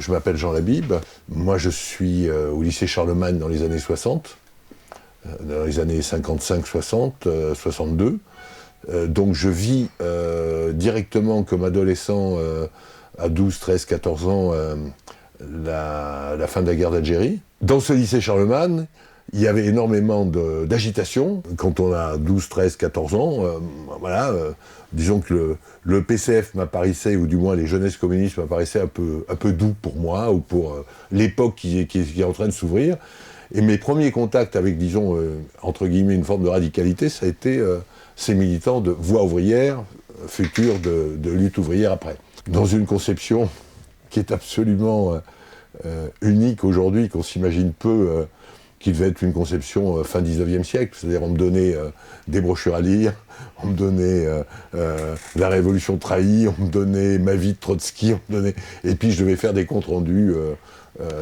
Je m'appelle Jean Labib. Moi, je suis au lycée Charlemagne dans les années 60, dans les années 55, 60, 62. Donc, je vis directement comme adolescent à 12, 13, 14 ans la fin de la guerre d'Algérie. Dans ce lycée Charlemagne, il y avait énormément d'agitation. Quand on a 12, 13, 14 ans, disons que le PCF m'apparaissait, ou du moins les jeunesses communistes m'apparaissaient un peu doux pour moi, ou pour l'époque qui est en train de s'ouvrir. Et mes premiers contacts avec, disons, entre guillemets, une forme de radicalité, ça a été ces militants de Voix ouvrière, futur de lutte ouvrière après. Dans une conception qui est absolument unique aujourd'hui, qu'on s'imagine peu, qui devait être une conception fin 19e siècle, c'est-à-dire on me donnait des brochures à lire, on me donnait La Révolution trahie, on me donnait Ma vie de Trotsky, et puis je devais faire des comptes rendus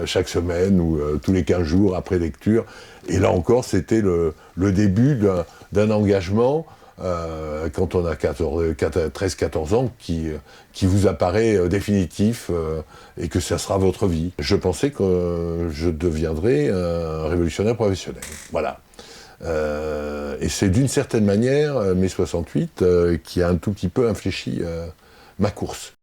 chaque semaine ou tous les 15 jours après lecture. Et là encore, c'était le début d'un engagement quand on a 13-14 ans, qui vous apparaît définitif et que ça sera votre vie. Je pensais que je deviendrais un révolutionnaire professionnel. Voilà. Et c'est d'une certaine manière, mai 68, qui a un tout petit peu infléchi ma course.